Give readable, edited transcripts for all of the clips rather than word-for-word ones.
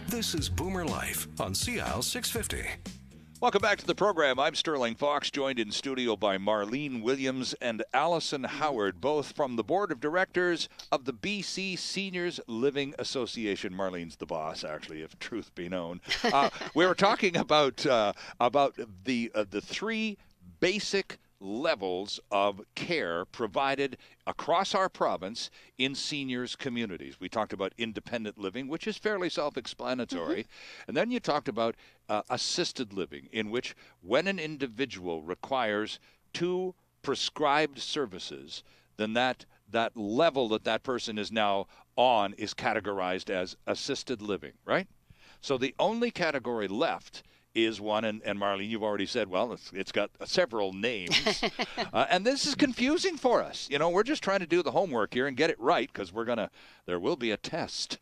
This is Boomer Life on CL 650. Welcome back to the program. I'm Sterling Fox, joined in studio by Marlene Williams and Allison Howard, both from the Board of Directors of the BC Seniors Living Association. Marlene's the boss, actually, if truth be known. We were talking about the three basic levels of care provided across our province in seniors communities. We talked about independent living, which is fairly self-explanatory. And then you talked about assisted living, in which when an individual requires two prescribed services, then that level that person is now on is categorized as assisted living, right? So the only category left is one, and Marlene, you've already said, well, it's got several names, and this is confusing for us. You know, we're just trying to do the homework here and get it right, because there will be a test,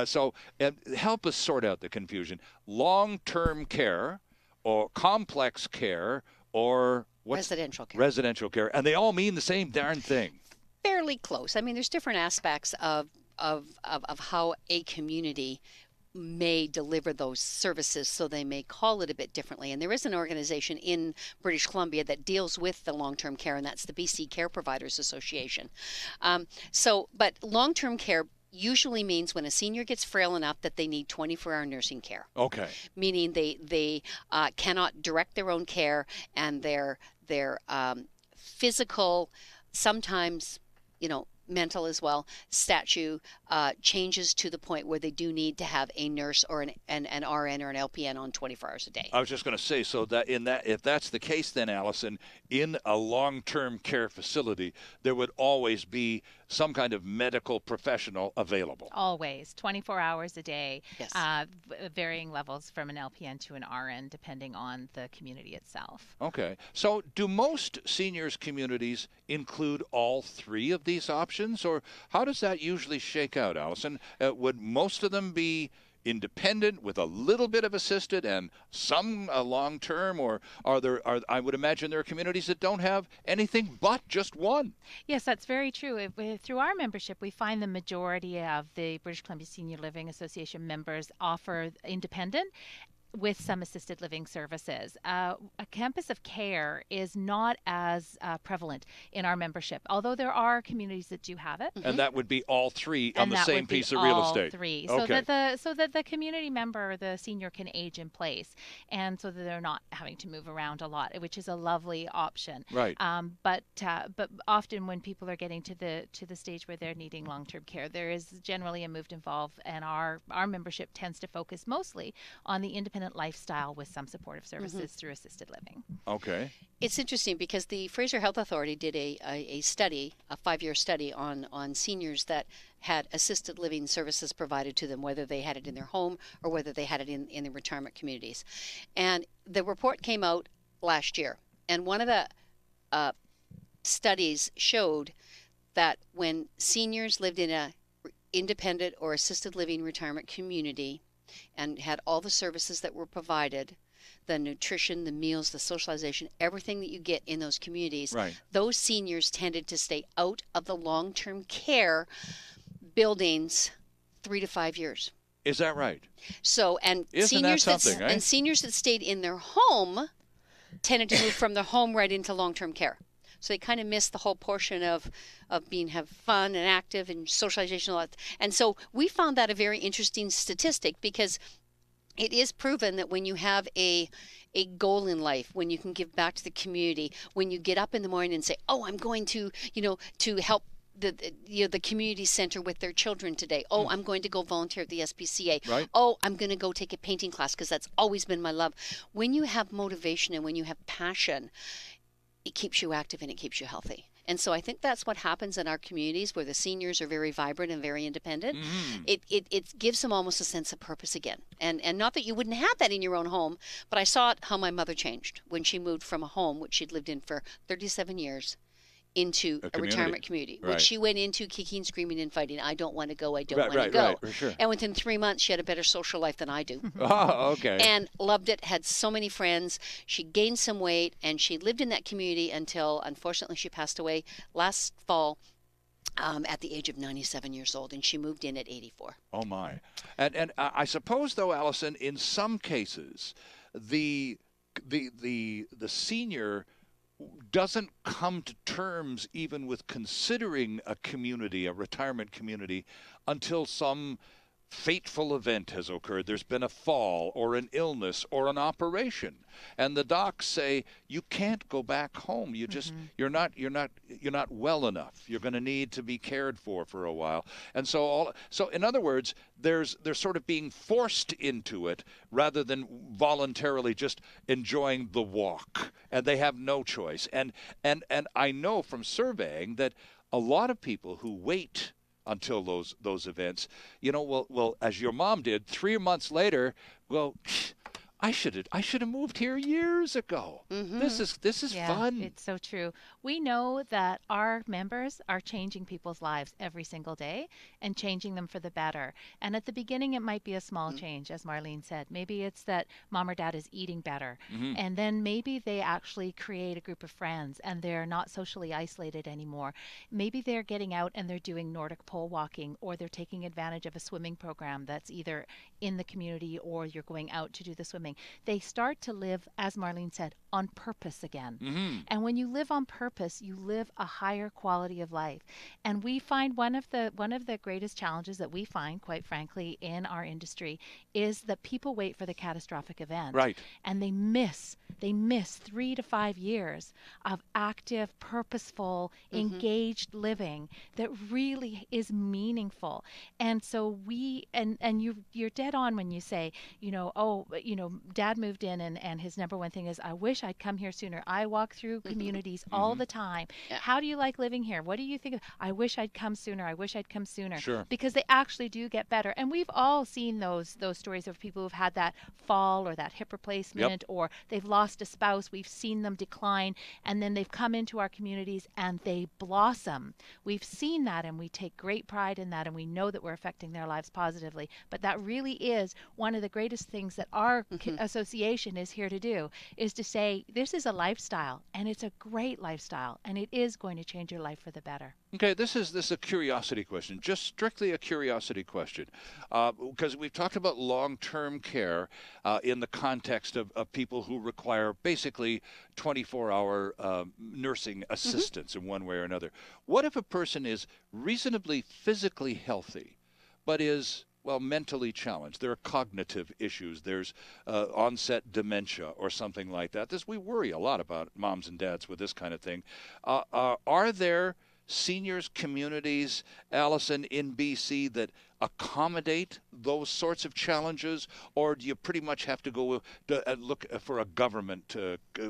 so help us sort out the confusion. Long-term care, or complex care, or residential care. Residential care, and they all mean the same darn thing. Fairly close. I mean, there's different aspects of how a community may deliver those services, so they may call it a bit differently. And there is an organization in British Columbia that deals with the long-term care, and that's the BC Care Providers Association. But long-term care usually means when a senior gets frail enough that they need 24-hour nursing care. Okay. Meaning they cannot direct their own care, and their physical, sometimes, mental as well, statue changes to the point where they do need to have a nurse or an RN or an LPN on 24 hours a day. I was just going to say, so that if that's the case, then Allison, in a long-term care facility, there would always be some kind of medical professional available. Always, 24 hours a day, yes. Varying levels from an LPN to an RN, depending on the community itself. Okay. So do most seniors communities include all three of these options, or how does that usually shake out, Allison? Would most of them be independent with a little bit of assisted and some long-term, or I would imagine there are communities that don't have anything but just one? Yes, that's very true. Through our membership, we find the majority of the British Columbia Senior Living Association members offer independent with some assisted living services. A campus of care is not as prevalent in our membership, although there are communities that do have it. And that would be all three on the same piece of real estate. All three, okay. so that the community member, the senior, can age in place, and so that they're not having to move around a lot, which is a lovely option. Right. But often when people are getting to the stage where they're needing long-term care, there is generally a move involved, and our membership tends to focus mostly on the independent lifestyle with some supportive services through assisted living. Okay. It's interesting because the Fraser Health Authority did a study, a 5-year study on seniors that had assisted living services provided to them, whether they had it in their home or whether they had it in the retirement communities. And the report came out last year. And one of the studies showed that when seniors lived in a independent or assisted living retirement community and had all the services that were provided, the nutrition, the meals, the socialization, everything that you get in those communities, right, those seniors tended to stay out of the long-term care buildings 3 to 5 years. Is that right? So, and Isn't seniors that something, and seniors that stayed in their home tended to move from their home right into long-term care. So they kind of missed the whole portion of have fun and active and socialization. And so we found that a very interesting statistic, because it is proven that when you have a goal in life, when you can give back to the community, when you get up in the morning and say, oh, I'm going to, to help the community center with their children today. Oh, I'm going to go volunteer at the SPCA. Right. Oh, I'm going to go take a painting class because that's always been my love. When you have motivation and when you have passion, it keeps you active and it keeps you healthy. And so I think that's what happens in our communities where the seniors are very vibrant and very independent. It gives them almost a sense of purpose again. And not that you wouldn't have that in your own home, but I saw it how my mother changed when she moved from a home, which she'd lived in for 37 years, into a retirement community, right, which she went into kicking, screaming, and fighting. I don't want to go. I don't want to go. Right, for sure. And within 3 months, she had a better social life than I do. Oh, okay. And loved it, had so many friends. She gained some weight, and she lived in that community until, unfortunately, she passed away last fall. at the age of 97 years old, and she moved in at 84. Oh my! And I suppose though, Allison, in some cases, the senior doesn't come to terms even with considering a community, a retirement community, until some fateful event has occurred. There's been a fall or an illness or an operation, and the docs say you can't go back home. You just you're not well enough. You're going to need to be cared for a while. And so in other words, they're sort of being forced into it rather than voluntarily just enjoying the walk, and they have no choice. And I know from surveying that a lot of people who wait until those events, well, as your mom did, 3 months later, well, I should have moved here years ago. This is fun. It's so true. We know that our members are changing people's lives every single day and changing them for the better. And at the beginning, it might be a small change, as Marlene said. Maybe it's that mom or dad is eating better. And then maybe they actually create a group of friends and they're not socially isolated anymore. Maybe they're getting out and they're doing Nordic pole walking, or they're taking advantage of a swimming program that's either in the community or you're going out to do the swimming. They start to live, as Marlene said, on purpose again. And when you live on purpose, you live a higher quality of life. And we find one of the greatest challenges that we find, quite frankly, in our industry is that people wait for the catastrophic event. Right. And they miss 3 to 5 years of active, purposeful, engaged living that really is meaningful. And so you're dead on when you say, Dad moved in and his number one thing is, I wish I'd come here sooner. I walk through communities all the time. Yeah. How do you like living here? What do you think? I wish I'd come sooner. I wish I'd come sooner. Sure. Because they actually do get better. And we've all seen those stories of people who've had that fall or that hip replacement, or they've lost a spouse. We've seen them decline, and then they've come into our communities and they blossom. We've seen that, and we take great pride in that, and we know that we're affecting their lives positively. But that really is one of the greatest things that our association is here to do, is to say, this is a lifestyle, and it's a great lifestyle, and it is going to change your life for the better. Okay, this is a curiosity question, just strictly a curiosity question, because we've talked about long-term care in the context of people who require basically 24-hour nursing assistance in one way or another. What if a person is reasonably physically healthy, but is mentally challenged? There are cognitive issues. There's onset dementia or something like that. We worry a lot about moms and dads with this kind of thing. Are there seniors communities, Allison, in BC that accommodate those sorts of challenges, or do you pretty much have to go look for a government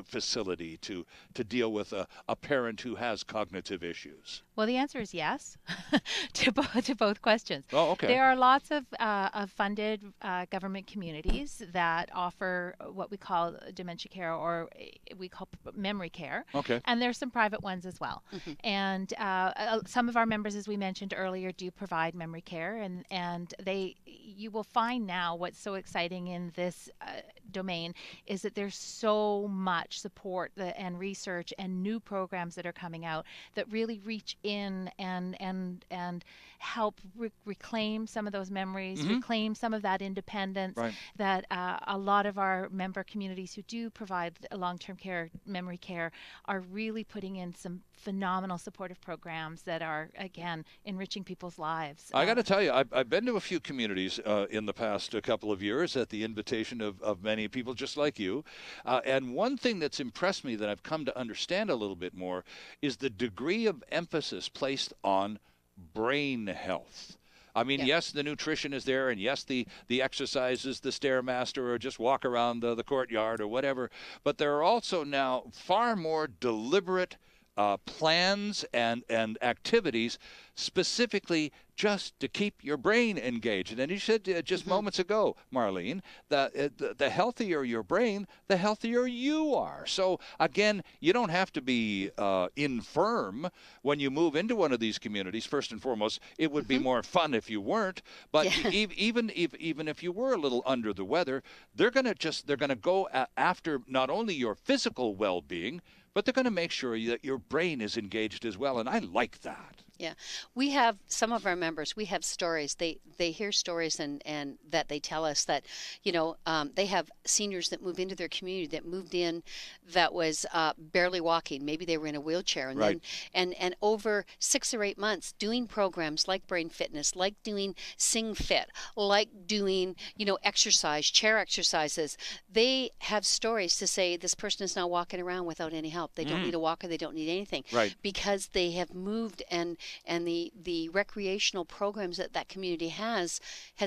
facility to deal with a parent who has cognitive issues? Well, the answer is yes to both questions. Oh, okay. There are lots of funded government communities that offer what we call dementia care, or we call memory care. Okay. And there's some private ones as well. And some of our members, as we mentioned earlier, do provide memory care, and you will find now what's so exciting in this domain is that there's so much support and research and new programs that are coming out that really reach in and help reclaim some of those memories, reclaim some of that independence that a lot of our member communities who do provide long-term care, memory care, are really putting in some phenomenal supportive programs that are, again, enriching people's lives. I got to tell you, I've been to a few communities in the past couple of years at the invitation of many people just like you. And one thing that's impressed me that I've come to understand a little bit more is the degree of emphasis placed on brain health. I mean, yes, the nutrition is there, and yes, the exercises, the Stairmaster, or just walk around the courtyard or whatever. But there are also now far more deliberate plans and activities specifically just to keep your brain engaged. And you said just moments ago, Marlene, that the healthier your brain, the healthier you are. So again, you don't have to be infirm when you move into one of these communities. First and foremost, it would be more fun if you weren't. But even if you were a little under the weather, they're gonna go after not only your physical well-being, but they're going to make sure that your brain is engaged as well, and I like that. Yeah, we have some of our members. We have stories. They hear stories and that they tell us that, they have seniors that move into their community that moved in that was barely walking. Maybe they were in a wheelchair, and Right. then and over 6 or 8 months doing programs like Brain Fitness, like doing Sing Fit, like doing exercise, chair exercises. They have stories to say this person is now walking around without any help. They don't need a walker. They don't need anything, Right. because they have moved, and the recreational programs that community has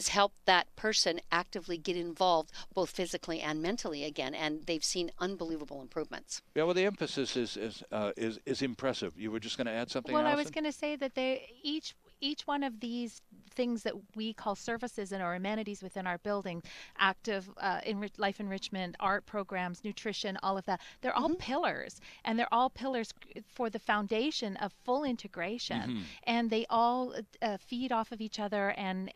helped that person actively get involved both physically and mentally again, and they've seen unbelievable improvements. Yeah, well, the emphasis is impressive. You were just going to add something, Well, I was Allison? going to say that they each one of these things that we call services and our amenities within our building, active life enrichment, art programs, nutrition, all of that, they're all pillars, and they're all pillars for the foundation of full integration, and they all feed off of each other and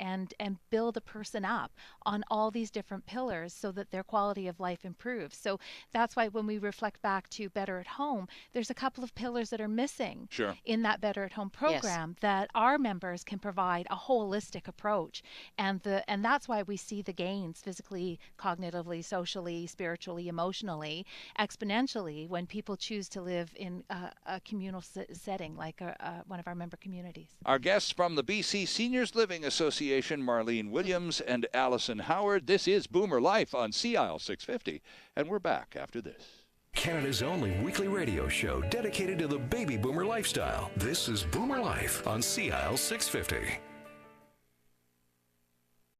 build a person up on all these different pillars so that their quality of life improves. So that's why when we reflect back to Better at Home, there's a couple of pillars that are missing Sure. in that Better at Home program that our members can provide a holistic approach, and that's why we see the gains physically, cognitively, socially, spiritually, emotionally, exponentially when people choose to live in a communal setting like one of our member communities. Our guests from the BC Seniors Living Association, Marlene Williams and Allison Howard. This is Boomer Life on CIL 650, and we're back after this. Canada's only weekly radio show dedicated to the baby boomer lifestyle. This is Boomer Life on CIL 650.